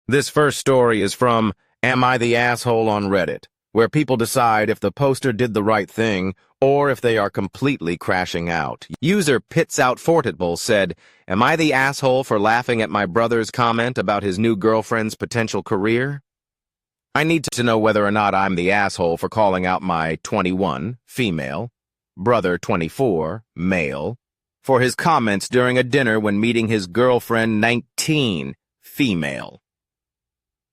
This first story is from Am I the Asshole on Reddit, where people decide if the poster did the right thing or if they are completely crashing out. User Pits Out Fortable said, "Am I the asshole for laughing at my brother's comment about his new girlfriend's potential career? I need to know whether or not I'm the asshole for calling out my 21, female, brother 24, male, for his comments during a dinner when meeting his girlfriend 19, female.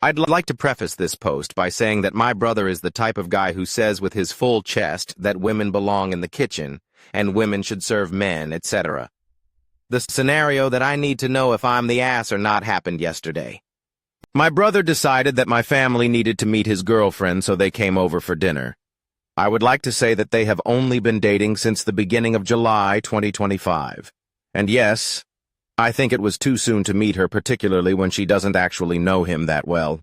I'd like to preface this post by saying that my brother is the type of guy who says with his full chest that women belong in the kitchen and women should serve men, etc. The scenario that I need to know if I'm the ass or not happened yesterday. My brother decided that my family needed to meet his girlfriend, so they came over for dinner. I would like to say that they have only been dating since the beginning of July 2025. And yes, I think it was too soon to meet her, particularly when she doesn't actually know him that well.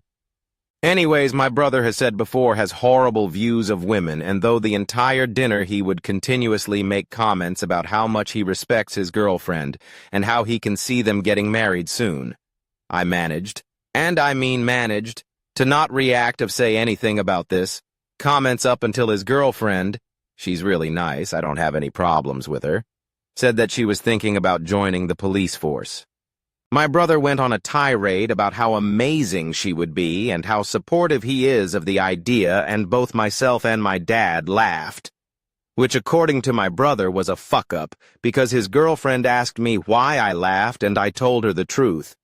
Anyways, my brother has said before has horrible views of women, and though the entire dinner he would continuously make comments about how much he respects his girlfriend and how he can see them getting married soon. I managed, and I mean managed, to not react or say anything about this. Comments up until his girlfriend, she's really nice, I don't have any problems with her, said that she was thinking about joining the police force. My brother went on a tirade about how amazing she would be and how supportive he is of the idea, and both myself and my dad laughed. Which, according to my brother, was a fuck-up, because his girlfriend asked me why I laughed and I told her the truth.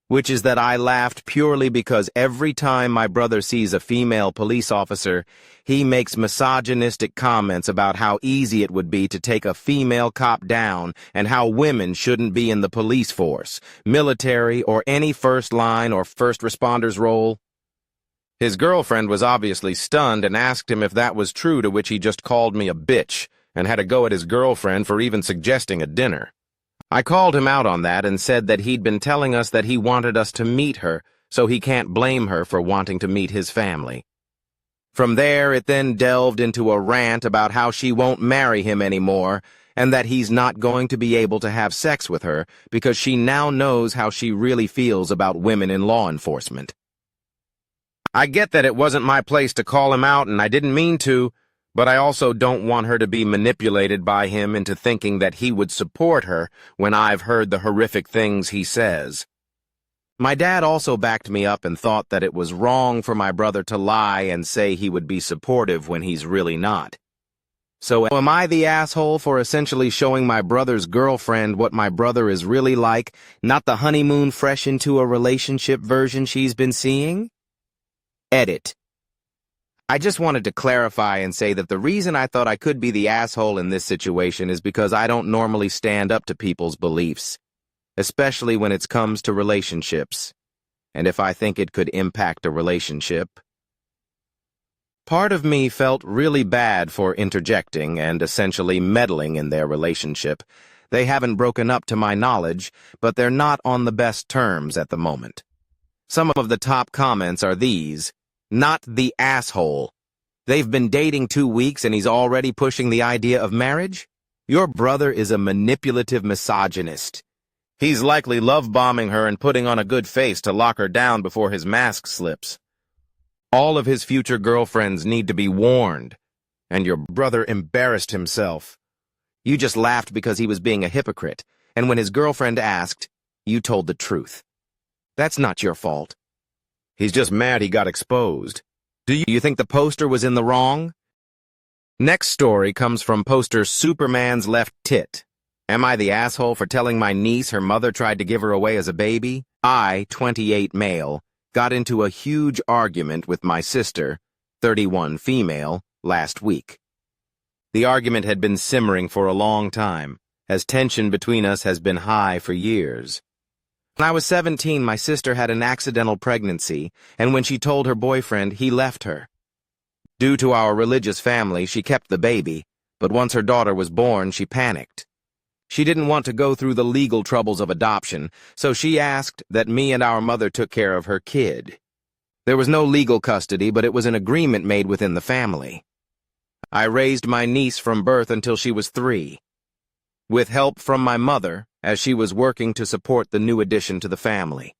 Which is that I laughed purely because every time my brother sees a female police officer, he makes misogynistic comments about how easy it would be to take a female cop down and how women shouldn't be in the police force, military, or any first line or first responders role. His girlfriend was obviously stunned and asked him if that was true, to which he just called me a bitch and had a go at his girlfriend for even suggesting a dinner. I called him out on that and said that he'd been telling us that he wanted us to meet her, so he can't blame her for wanting to meet his family. From there, it then delved into a rant about how she won't marry him anymore and that he's not going to be able to have sex with her because she now knows how she really feels about women in law enforcement. I get that it wasn't my place to call him out and I didn't mean to, but I also don't want her to be manipulated by him into thinking that he would support her when I've heard the horrific things he says. My dad also backed me up and thought that it was wrong for my brother to lie and say he would be supportive when he's really not. So am I the asshole for essentially showing my brother's girlfriend what my brother is really like, not the honeymoon fresh into a relationship version she's been seeing? Edit. I just wanted to clarify and say that the reason I thought I could be the asshole in this situation is because I don't normally stand up to people's beliefs, especially when it comes to relationships, and if I think it could impact a relationship. Part of me felt really bad for interjecting and essentially meddling in their relationship. They haven't broken up to my knowledge, but they're not on the best terms at the moment. Some of the top comments are these: "Not the asshole. They've been dating 2 weeks and he's already pushing the idea of marriage? Your brother is a manipulative misogynist. He's likely love-bombing her and putting on a good face to lock her down before his mask slips. All of his future girlfriends need to be warned. And your brother embarrassed himself. You just laughed because he was being a hypocrite, and when his girlfriend asked, you told the truth. That's not your fault. He's just mad he got exposed. Do you think the poster was in the wrong?" Next story comes from poster Superman's Left Tit. Am I the asshole for telling my niece her mother tried to give her away as a baby? I, 28 male, got into a huge argument with my sister, 31 female, last week. The argument had been simmering for a long time, as tension between us has been high for years. When I was 17, my sister had an accidental pregnancy, and when she told her boyfriend, he left her. Due to our religious family, she kept the baby, but once her daughter was born, she panicked. She didn't want to go through the legal troubles of adoption, so she asked that me and our mother took care of her kid. There was no legal custody, but it was an agreement made within the family. I raised my niece from birth until she was 3. With help from my mother, as she was working to support the new addition to the family.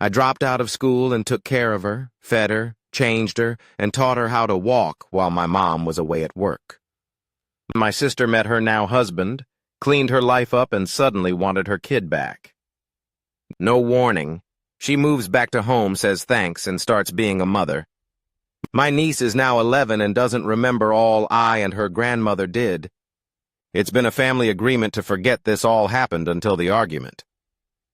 I dropped out of school and took care of her, fed her, changed her, and taught her how to walk while my mom was away at work. My sister met her now husband, cleaned her life up, and suddenly wanted her kid back. No warning, she moves back to home, says thanks, and starts being a mother. My niece is now 11 and doesn't remember all I and her grandmother did. It's been a family agreement to forget this all happened until the argument.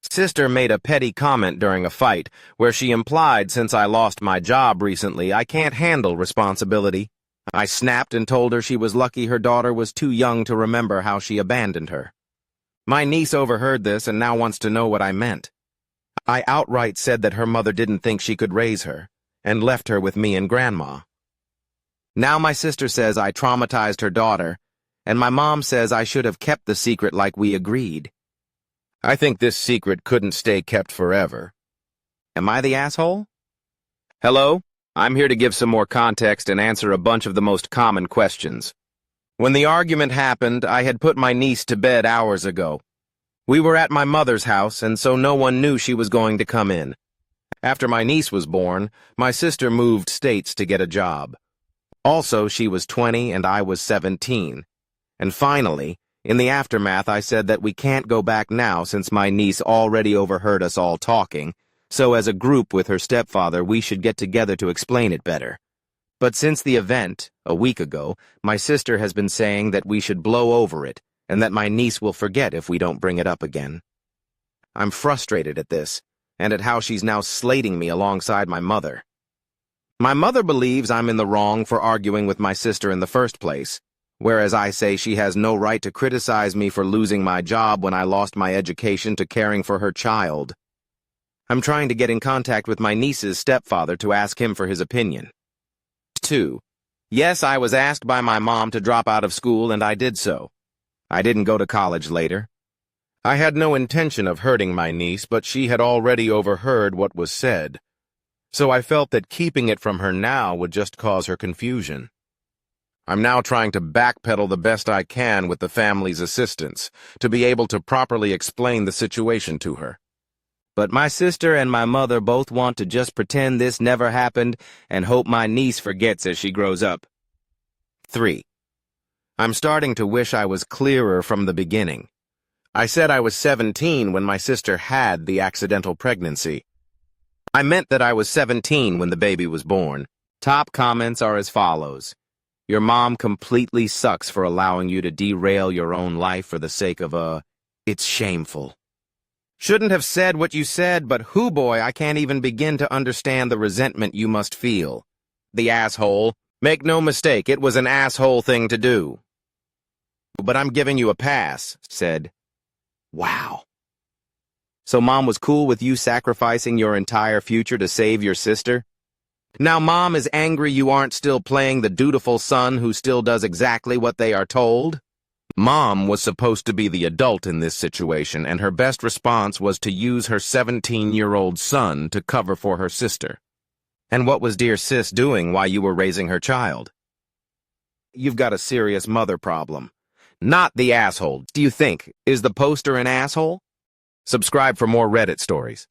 Sister made a petty comment during a fight where she implied since I lost my job recently, I can't handle responsibility. I snapped and told her she was lucky her daughter was too young to remember how she abandoned her. My niece overheard this and now wants to know what I meant. I outright said that her mother didn't think she could raise her, and left her with me and Grandma. Now my sister says I traumatized her daughter, and my mom says I should have kept the secret like we agreed. I think this secret couldn't stay kept forever. Am I the asshole? Hello, I'm here to give some more context and answer a bunch of the most common questions. When the argument happened, I had put my niece to bed hours ago. We were at my mother's house, and so no one knew she was going to come in. After my niece was born, my sister moved states to get a job. Also, she was 20 and I was 17. And finally, in the aftermath, I said that we can't go back now since my niece already overheard us all talking, so as a group with her stepfather, we should get together to explain it better. But since the event, a week ago, my sister has been saying that we should blow over it, and that my niece will forget if we don't bring it up again. I'm frustrated at this, and at how she's now slating me alongside my mother. My mother believes I'm in the wrong for arguing with my sister in the first place, whereas I say she has no right to criticize me for losing my job when I lost my education to caring for her child. I'm trying to get in contact with my niece's stepfather to ask him for his opinion. 2. Yes, I was asked by my mom to drop out of school, and I did so. I didn't go to college later. I had no intention of hurting my niece, but she had already overheard what was said, so I felt that keeping it from her now would just cause her confusion. I'm now trying to backpedal the best I can with the family's assistance to be able to properly explain the situation to her. But my sister and my mother both want to just pretend this never happened and hope my niece forgets as she grows up. 3. I'm starting to wish I was clearer from the beginning. I said I was 17 when my sister had the accidental pregnancy. I meant that I was 17 when the baby was born. Top comments are as follows. Your mom completely sucks for allowing you to derail your own life for the sake of it's shameful. Shouldn't have said what you said, but hoo boy, I can't even begin to understand the resentment you must feel. The asshole. Make no mistake, it was an asshole thing to do. But I'm giving you a pass, said. Wow. So Mom was cool with you sacrificing your entire future to save your sister? Now Mom is angry you aren't still playing the dutiful son who still does exactly what they are told? Mom was supposed to be the adult in this situation, and her best response was to use her 17-year-old son to cover for her sister. And what was dear sis doing while you were raising her child? You've got a serious mother problem. Not the asshole. Do you think? Is the poster an asshole? Subscribe for more Reddit stories.